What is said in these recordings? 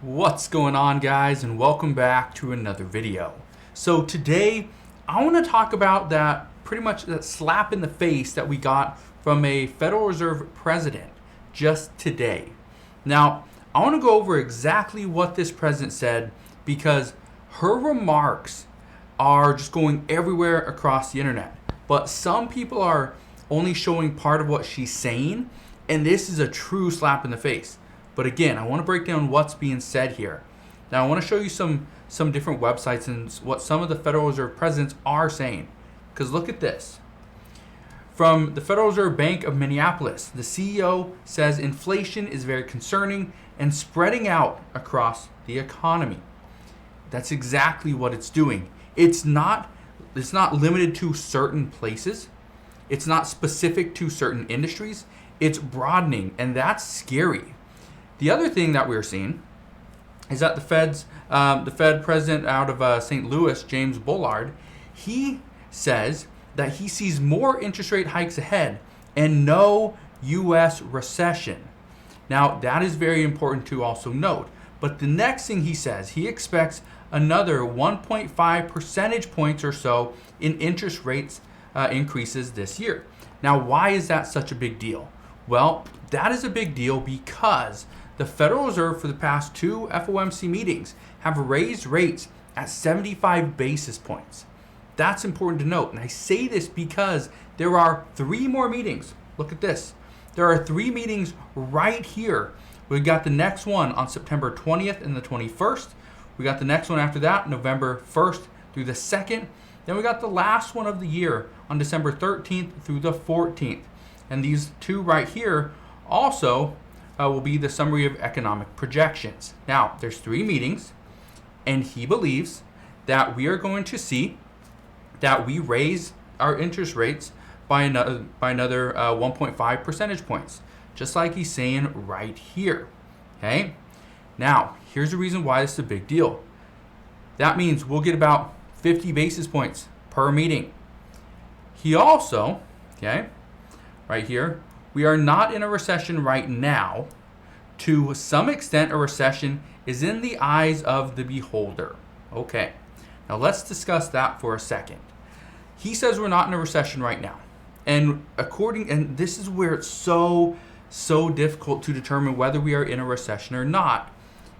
What's going on, guys, and welcome back to another video. So today I want to talk about that slap in the face that we got from a Federal Reserve president just today. Now, I want to go over exactly what this president said because her remarks are just going everywhere across the internet. But some people are only showing part of what she's saying, and this is a true slap in the face. But again, I want to break down what's being said here. Now, I want to show you some different websites and what some of the Federal Reserve presidents are saying. Because look at this. From the Federal Reserve Bank of Minneapolis, the CEO says inflation is very concerning and spreading out across the economy. That's exactly what it's doing. It's not limited to certain places. It's not specific to certain industries. It's broadening, and that's scary. The other thing that we're seeing is that the Fed president out of St. Louis, James Bullard, he says that he sees more interest rate hikes ahead and no U.S. recession. Now, that is very important to also note. But the next thing he says, he expects another 1.5 percentage points or so in interest rates increases this year. Now, why is that such a big deal? Well, that is a big deal because the Federal Reserve for the past two FOMC meetings have raised rates at 75 basis points. That's important to note. And I say this because there are three more meetings. Look at this. There are three meetings right here. We got the next one on September 20th and the 21st. We got the next one after that, November 1st through the 2nd. Then we got the last one of the year on December 13th through the 14th. And these two right here also will be the summary of economic projections. Now, there's three meetings, and he believes that we are going to see that we raise our interest rates by another 1.5 percentage points, just like he's saying right here. Okay? Now, here's the reason why this is a big deal. That means we'll get about 50 basis points per meeting. He also, okay, right here, we are not in a recession right now. To some extent, a recession is in the eyes of the beholder. Okay, now let's discuss that for a second. He says we're not in a recession right now. And this is where it's so difficult to determine whether we are in a recession or not.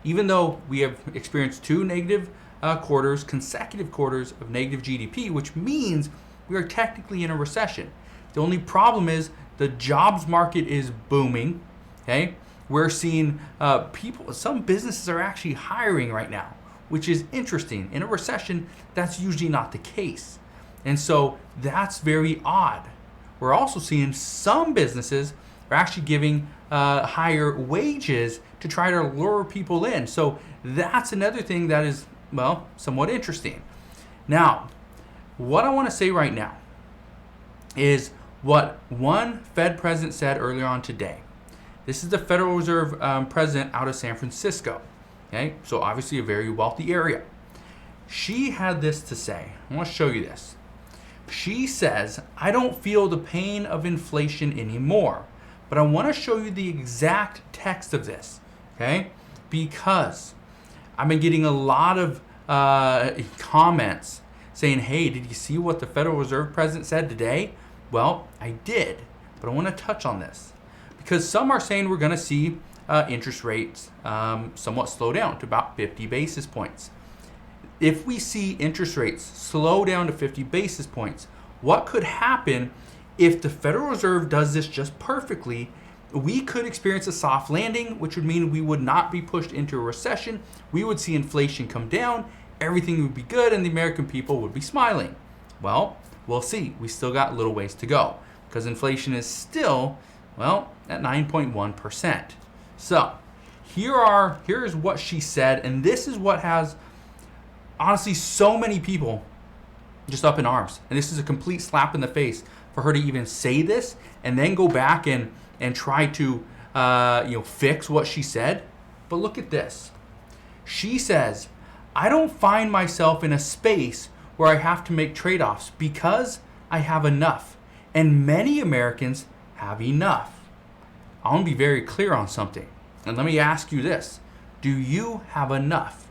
Even though we have experienced two negative consecutive quarters of negative GDP, which means we are technically in a recession. The only problem is the jobs market is booming. Okay, we're seeing some businesses are actually hiring right now, which is interesting. In a recession, that's usually not the case. And so that's very odd. We're also seeing some businesses are actually giving higher wages to try to lure people in. So that's another thing that is, well, somewhat interesting. Now, what I want to say right now is what one Fed president said earlier on today. This is the Federal Reserve president out of San Francisco. Okay, so obviously a very wealthy area. She had this to say. I want to show you this. She says, I don't feel the pain of inflation anymore. But I want to show you the exact text of this. Okay, because I've been getting a lot of comments saying, hey, did you see what the Federal Reserve president said today? Well, I did, but I want to touch on this because some are saying we're going to see interest rates somewhat slow down to about 50 basis points. If we see interest rates slow down to 50 basis points, what could happen if the Federal Reserve does this just perfectly? We could experience a soft landing, which would mean we would not be pushed into a recession. We would see inflation come down, everything would be good, and the American people would be smiling. Well, we'll see. We still got a little ways to go because inflation is still, well, at 9.1%. So here's what she said, and this is what has honestly so many people just up in arms. And this is a complete slap in the face for her to even say this and then go back and try to fix what she said. But look at this. She says, I don't find myself in a space where I have to make trade-offs because I have enough. And many Americans have enough. I want to be very clear on something. And let me ask you this. Do you have enough?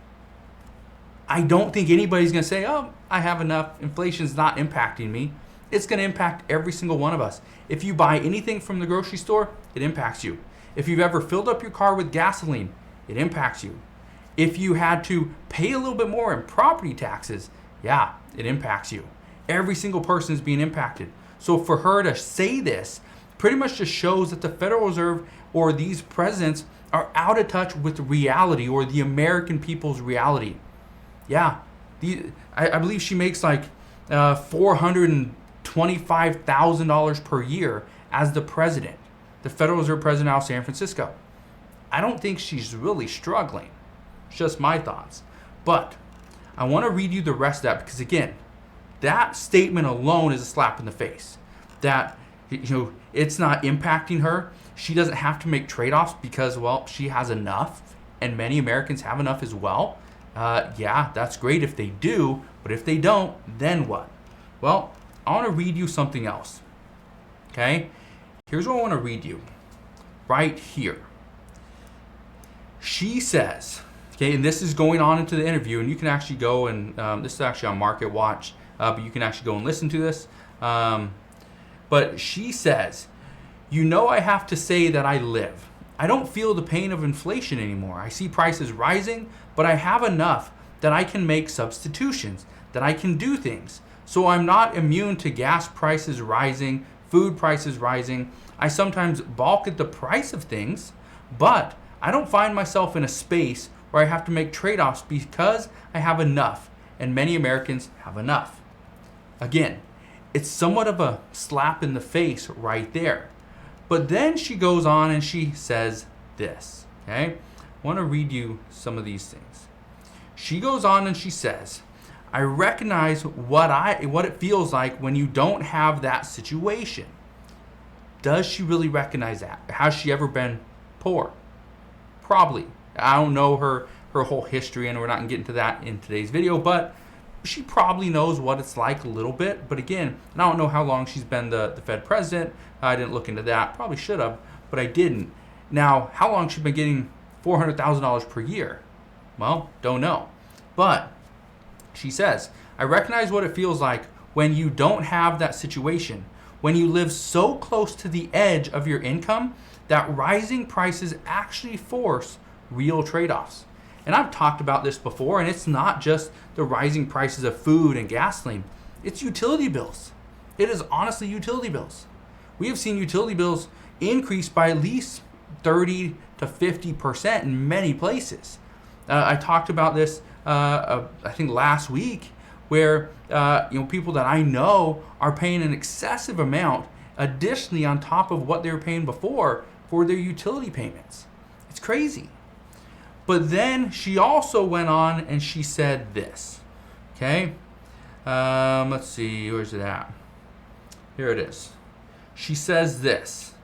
I don't think anybody's going to say, oh, I have enough. Inflation's not impacting me. It's going to impact every single one of us. If you buy anything from the grocery store, it impacts you. If you've ever filled up your car with gasoline, it impacts you. If you had to pay a little bit more in property taxes, yeah, it impacts you. Every single person is being impacted. So for her to say this pretty much just shows that the Federal Reserve or these presidents are out of touch with reality, or the American people's reality. Yeah, I believe she makes like $425,000 per year as the president, the Federal Reserve president out of San Francisco. I don't think she's really struggling. It's just my thoughts. But I want to read you the rest of that, because again, that statement alone is a slap in the face. That, it's not impacting her. She doesn't have to make trade-offs because, well, she has enough, and many Americans have enough as well. Yeah, that's great if they do, but if they don't, then what? Well, I want to read you something else. Okay? Here's what I want to read you. Right here. She says, okay, and this is going on into the interview, and you can actually go and, this is actually on Market Watch, but you can actually go and listen to this. But she says, I have to say that I live. I don't feel the pain of inflation anymore. I see prices rising, but I have enough that I can make substitutions, that I can do things. So I'm not immune to gas prices rising, food prices rising. I sometimes balk at the price of things, but I don't find myself in a space where I have to make trade-offs because I have enough, and many Americans have enough. Again, it's somewhat of a slap in the face right there. But then she goes on and she says this, okay? I want to read you some of these things. She goes on and she says, I recognize what it feels like when you don't have that situation. Does she really recognize that? Has she ever been poor? Probably. I don't know her whole history, and we're not going to get into that in today's video, but she probably knows what it's like a little bit. But again, I don't know how long she's been the Fed president. I didn't look into that. Probably should have, but I didn't. Now, how long she's been getting $400,000 per year? Well, don't know. But she says, I recognize what it feels like when you don't have that situation, when you live so close to the edge of your income that rising prices actually force real trade-offs. And I've talked about this before, and it's not just the rising prices of food and gasoline. It's utility bills. It is honestly utility bills. We have seen utility bills increase by at least 30 to 50% in many places. I talked about this, I think last week, where people that I know are paying an excessive amount additionally on top of what they were paying before for their utility payments. It's crazy. But then she also went on and she said this, okay? Let's see, where's it at? Here it is. She says this.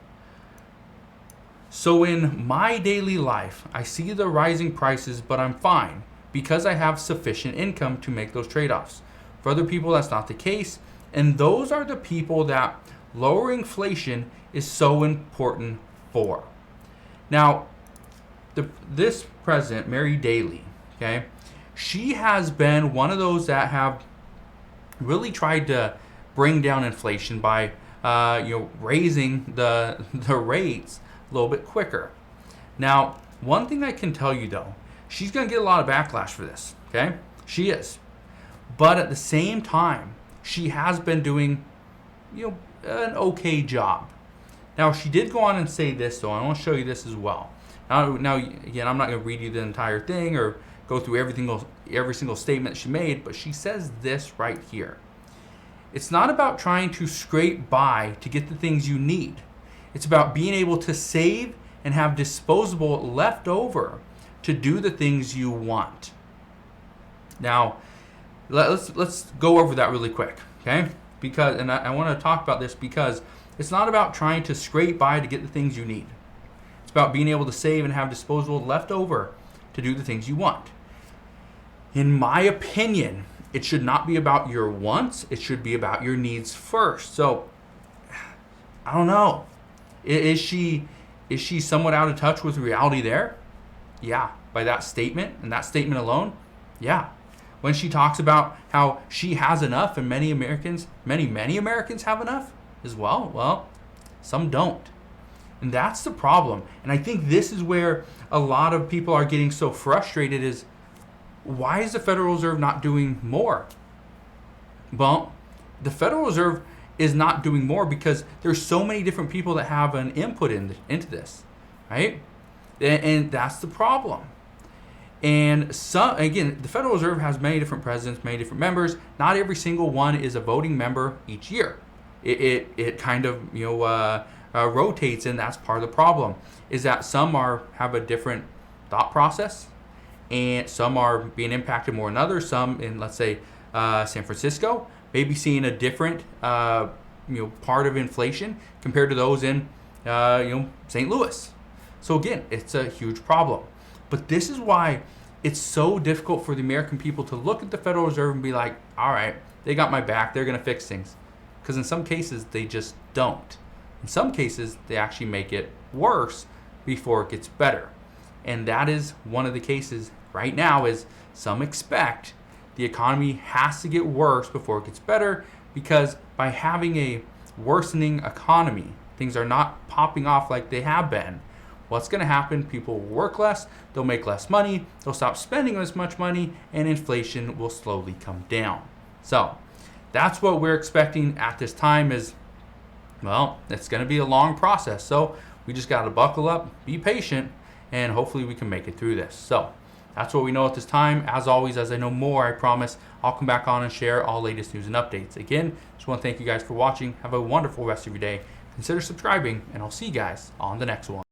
So in my daily life, I see the rising prices, but I'm fine because I have sufficient income to make those trade-offs. For other people, that's not the case. And those are the people that lower inflation is so important for. Now, this president, Mary Daly, okay, she has been one of those that have really tried to bring down inflation by raising the rates a little bit quicker. Now, one thing I can tell you though, she's going to get a lot of backlash for this, okay? She is. But at the same time, she has been doing an okay job. Now, she did go on and say this, though. I want to show you this as well. Now, again, I'm not going to read you the entire thing or go through every single statement she made, but she says this right here. It's not about trying to scrape by to get the things you need. It's about being able to save and have disposable left over to do the things you want. Now, let's go over that really quick, okay? Because, and I want to talk about this because it's not about trying to scrape by to get the things you need. It's about being able to save and have disposable left over to do the things you want. In my opinion, it should not be about your wants. It should be about your needs first. So, I don't know. Is she somewhat out of touch with reality there? Yeah, by that statement and that statement alone, yeah. When she talks about how she has enough and many Americans have enough as well, well, some don't. And that's the problem. And I think this is where a lot of people are getting so frustrated is, why is the Federal Reserve not doing more? Well, the Federal Reserve is not doing more because there's so many different people that have an input into this, right? And that's the problem. And again, the Federal Reserve has many different presidents, many different members. Not every single one is a voting member each year. It kind of rotates, and that's part of the problem. Is that some have a different thought process, and some are being impacted more than others. Some in, let's say, San Francisco, maybe seeing a different part of inflation compared to those in St. Louis. So again, it's a huge problem. But this is why it's so difficult for the American people to look at the Federal Reserve and be like, all right, they got my back, they're going to fix things. Because in some cases, they just don't. In some cases, they actually make it worse before it gets better. And that is one of the cases right now is some expect the economy has to get worse before it gets better, because by having a worsening economy, things are not popping off like they have been. What's going to happen? People will work less, they'll make less money, they'll stop spending as much money, and inflation will slowly come down. So that's what we're expecting at this time is, well, it's going to be a long process. So we just got to buckle up, be patient, and hopefully we can make it through this. So that's what we know at this time. As always, as I know more, I promise I'll come back on and share all latest news and updates. Again, just want to thank you guys for watching. Have a wonderful rest of your day. Consider subscribing, and I'll see you guys on the next one.